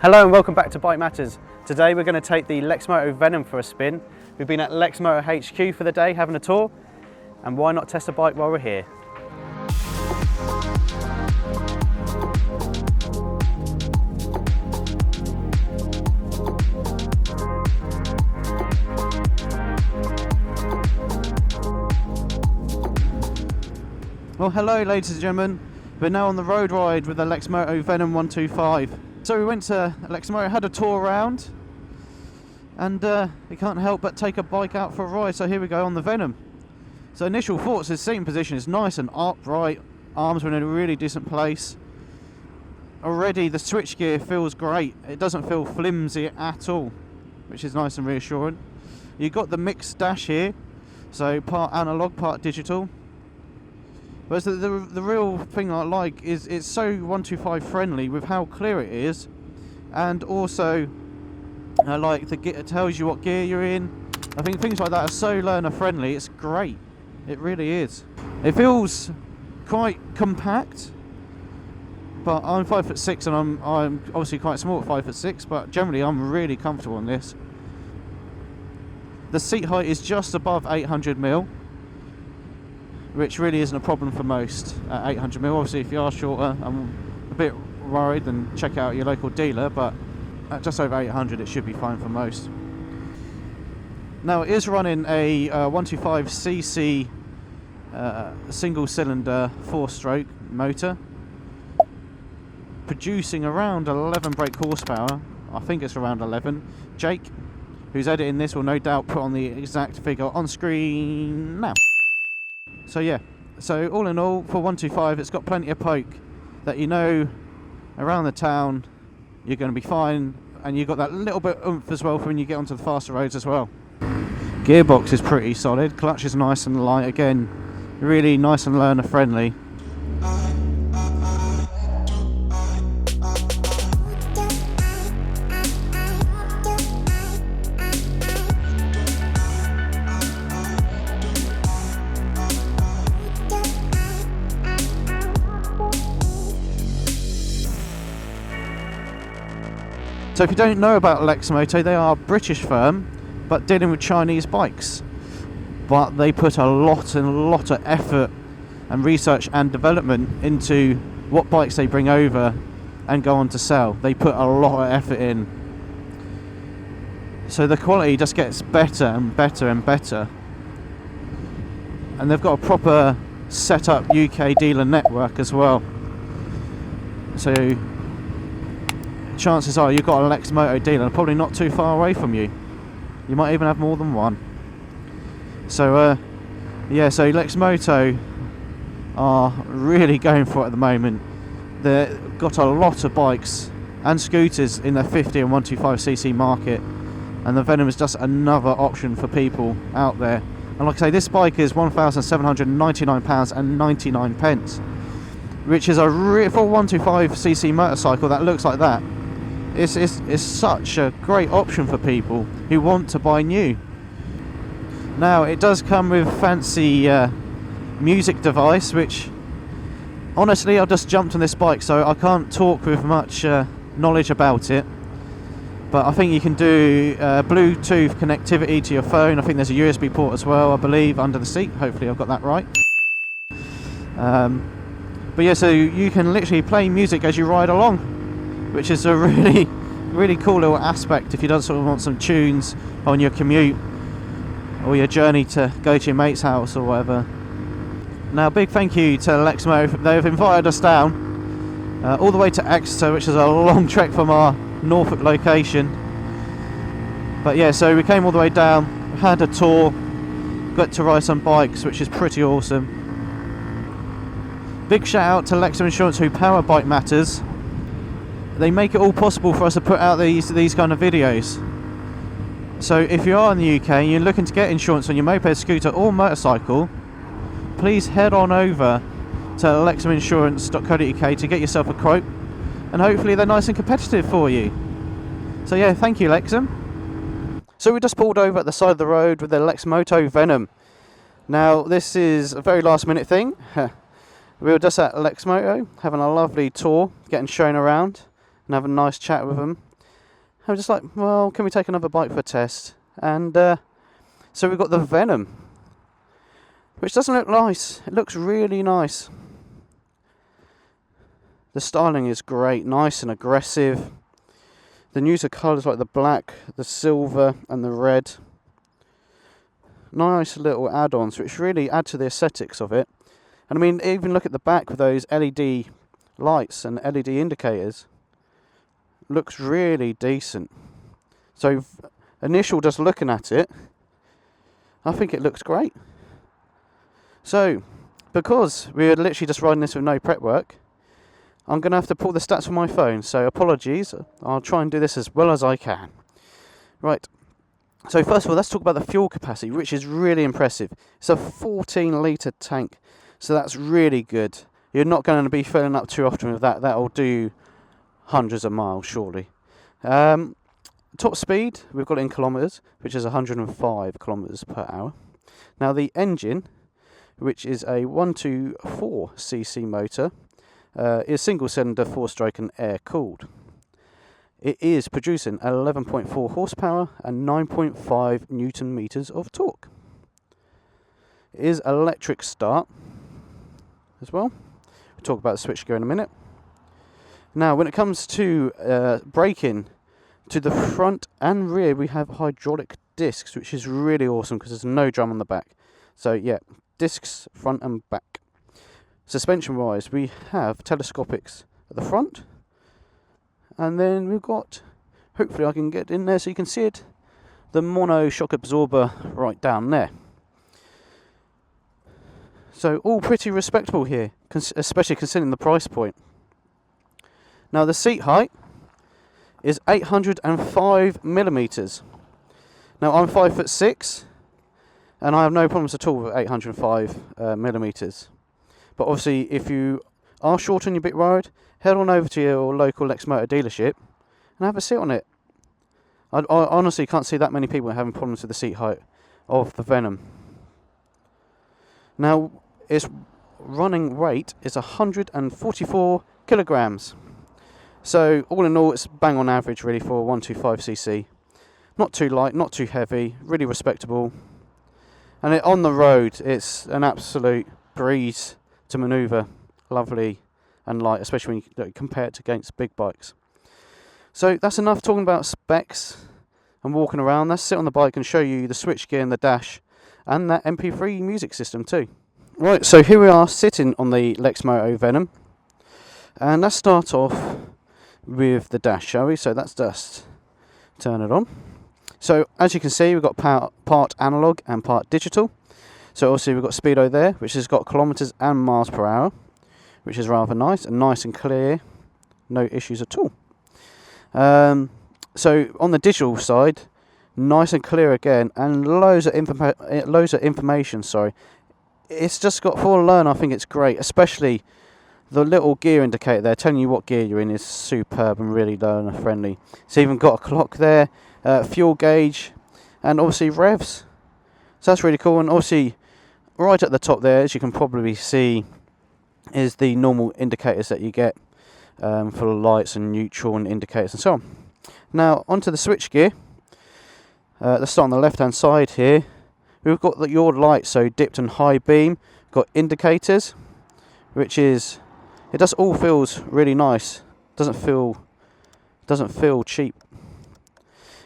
Hello and welcome back to Bike Matters. Today we're going to take the Lexmoto Venom for a spin. We've been at Lexmoto HQ for the day having a tour, and why not test a bike while we're here? Well, hello ladies and gentlemen. We're now on the road ride with the Lexmoto Venom 125. So we went to Lexmoto, had a tour around, and we can't help but take a bike out for a ride. So here we go on the Venom. So initial thoughts, his seating position is nice and upright, arms are in a really decent place. Already the switchgear feels great, it doesn't feel flimsy at all, which is nice and reassuring. You've got the mixed dash here, so part analog, part digital. But the real thing I like is it's so 125 friendly with how clear it is, and also I like it tells you what gear you're in. I think things like that are so learner friendly, it's great. It really is. It feels quite compact, but I'm 5'6" and I'm obviously quite small at 5'6", but generally I'm really comfortable on this. The seat height is just above 800mm. Which really isn't a problem for most at 800mm. Obviously if you are shorter, I'm a bit worried, then check out your local dealer, but at just over 800 it should be fine for most. Now it is running a 125cc single cylinder 4-stroke motor, producing around 11 brake horsepower. I think it's around 11. Jake, who's editing this, will no doubt put on the exact figure on screen now. So yeah, so all in all, for 125 it's got plenty of poke that you know around the town you're going to be fine, and you've got that little bit of oomph as well for when you get onto the faster roads as well. Gearbox is pretty solid, clutch is nice and light, again really nice and learner friendly. So if you don't know about Lexmoto, they are a British firm, but dealing with Chinese bikes. But they put a lot of effort and research and development into what bikes they bring over and go on to sell. They put a lot of effort in. So the quality just gets better and better and better. And they've got a proper set up UK dealer network as well. So chances are you've got a Lexmoto dealer probably not too far away from you. You might even have more than one. So yeah, so Lexmoto are really going for it at the moment. They've got a lot of bikes and scooters in the 50 and 125cc market, and the Venom is just another option for people out there. And like I say, this bike is £1,799.99, which is a for 125cc motorcycle that looks like that. It's such a great option for people who want to buy new. Now it does come with fancy music device, which honestly I've just jumped on this bike so I can't talk with much knowledge about it, but I think you can do Bluetooth connectivity to your phone. I think there's a USB port as well, I believe, under the seat. Hopefully I've got that right. But yeah, so you can literally play music as you ride along, which is a really cool little aspect if you don't sort of want some tunes on your commute or your journey to go to your mate's house or whatever. Now big thank you to Lexmoto. They've invited us down all the way to Exeter, which is a long trek from our Norfolk location. But yeah, so we came all the way down, had a tour, got to ride some bikes, which is pretty awesome. Big shout out to Lexham Insurance who power Bike Matters. They make it all possible for us to put out these kind of videos. So if you are in the UK and you're looking to get insurance on your moped, scooter or motorcycle, please head on over to lexhaminsurance.co.uk to get yourself a quote, and hopefully they're nice and competitive for you. So yeah, thank you Lexham. So we just pulled over at the side of the road with the Lexmoto Venom. Now this is a very last minute thing. We were just at Lexmoto having a lovely tour, getting shown around and having a nice chat with them. I'm just like, well, can we take another bike for a test? And so we've got the Venom, which doesn't look nice. It looks really nice. The styling is great, nice and aggressive. The use of colours like the black, the silver and the red. Nice little add-ons which really add to the aesthetics of it. And I mean, even look at the back with those LED lights and LED indicators. Looks really decent. So initial just looking at it, I think it looks great. So because we're literally just riding this with no prep work, I'm going to have to pull the stats from my phone, so apologies. I'll try and do this as well as I can. Right, so first of all, let's talk about the fuel capacity, which is really impressive. It's a 14 litre tank, so that's really good. You're not going to be filling up too often with that. That'll do hundreds of miles, surely. Top speed, we've got it in kilometres, which is 105 kilometres per hour. Now the engine, which is a 125cc motor, is single cylinder, 4-stroke and air cooled. It is producing 11.4 horsepower and 9.5 newton meters of torque. It is electric start as well. We'll talk about the switchgear in a minute. Now when it comes to braking, to the front and rear we have hydraulic discs, which is really awesome because there's no drum on the back. So yeah, discs front and back. Suspension wise, we have telescopics at the front, and then we've got, hopefully I can get in there so you can see it, the mono shock absorber right down there. So all pretty respectable here, especially considering the price point. Now the seat height is 805mm. Now I'm 5'6", and I have no problems at all with 805mm. But obviously, if you are short on your bit ride, head on over to your local Lexmoto dealership and have a sit on it. I honestly can't see that many people having problems with the seat height of the Venom. Now, its running weight is 144 kilograms. So, all in all, it's bang on average really for a 125cc. Not too light, not too heavy, really respectable. And on the road, it's an absolute breeze to manoeuvre, lovely and light, especially when you compare it against big bikes. So that's enough talking about specs and walking around. Let's sit on the bike and show you the switchgear and the dash and that MP3 music system too. Right, so here we are sitting on the Lexmoto Venom, and let's start off with the dash, shall we? So that's just turn it on. So as you can see, we've got part analog and part digital. So obviously we've got speedo there, which has got kilometres and miles per hour, which is rather nice and clear, no issues at all. So on the digital side, nice and clear again, and loads of information. Sorry, it's just got for a learner. I think it's great, especially the little gear indicator there, telling you what gear you're in, is superb and really learner friendly. It's even got a clock there, fuel gauge, and obviously revs. So that's really cool. And obviously, right at the top there, as you can probably see, is the normal indicators that you get for the lights and neutral and indicators and so on. Now, onto the switchgear. Let's start on the left-hand side here. We've got your lights, so dipped and high beam. Got indicators, which is, it just all feels really nice. Doesn't feel cheap.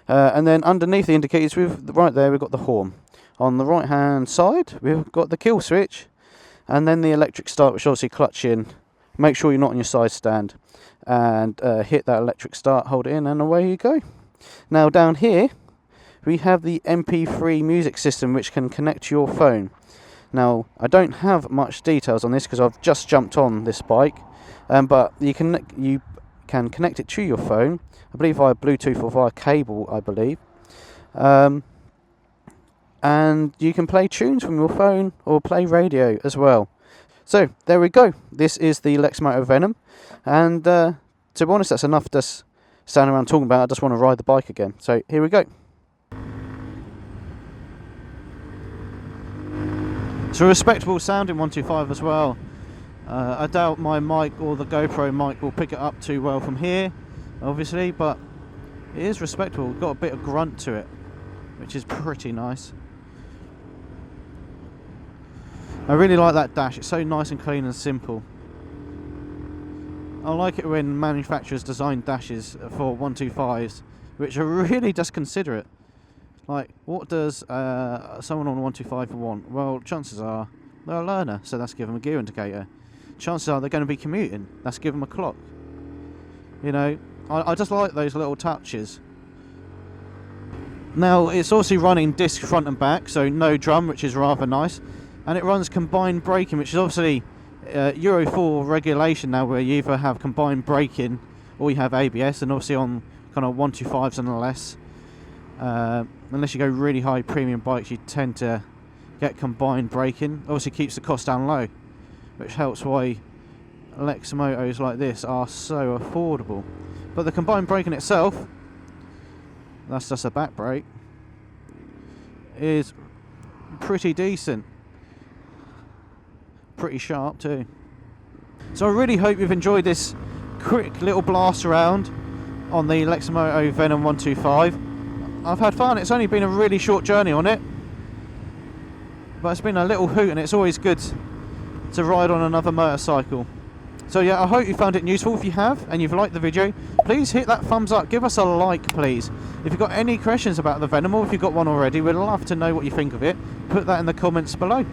And then underneath the indicators, right there, we've got the horn. On the right hand side, we've got the kill switch, and then the electric start, which obviously clutch in. Make sure you're not on your side stand, and hit that electric start, hold it in, and away you go. Now down here, we have the MP3 music system, which can connect to your phone. Now, I don't have much details on this because I've just jumped on this bike, but you can connect it to your phone, I believe via Bluetooth or via cable, I believe. And you can play tunes from your phone or play radio as well. So there we go. This is the Lexmoto Venom, and to be honest, that's enough to stand around talking about. I just want to ride the bike again. So here we go. It's a respectable sounding 125 as well. I doubt my mic or the GoPro mic will pick it up too well from here, obviously, but It is respectable, got a bit of grunt to it, which is pretty nice. I really like that dash, it's so nice and clean and simple. I like it when manufacturers design dashes for 125s, which are really just considerate. Like, what does someone on a 125 want? Well, chances are they're a learner, so that's give them a gear indicator. Chances are they're going to be commuting, that's give them a clock. You know, I just like those little touches. Now, it's also running disc front and back, so no drum, which is rather nice. And it runs combined braking, which is obviously Euro 4 regulation now, where you either have combined braking or you have ABS, and obviously on kind of 125s and less, unless you go really high premium bikes, you tend to get combined braking. Obviously keeps the cost down low, which helps why Lexmotos like this are so affordable. But the combined braking itself, that's just a back brake, is pretty decent. Pretty sharp too. So I really hope you've enjoyed this quick little blast around on the Lexmoto Venom 125. I've had fun. It's only been a really short journey on it, but it's been a little hoot, and it's always good to ride on another motorcycle. So yeah, I hope you found it useful. If you have and you've liked the video, please hit that thumbs up, give us a like please. If you've got any questions about the Venom, or if you've got one already, we'd love to know what you think of it. Put that in the comments below.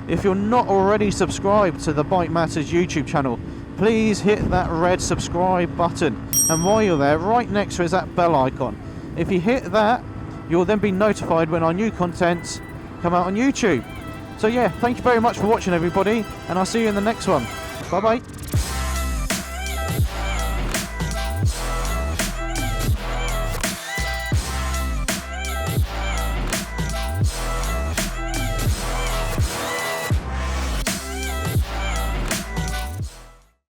If you're not already subscribed to the BikeMatters YouTube channel, please hit that red subscribe button, and while you're there, right next to it is that bell icon. If you hit that, you'll then be notified when our new contents come out on YouTube. So yeah, thank you very much for watching everybody, and I'll see you in the next one. Bye bye.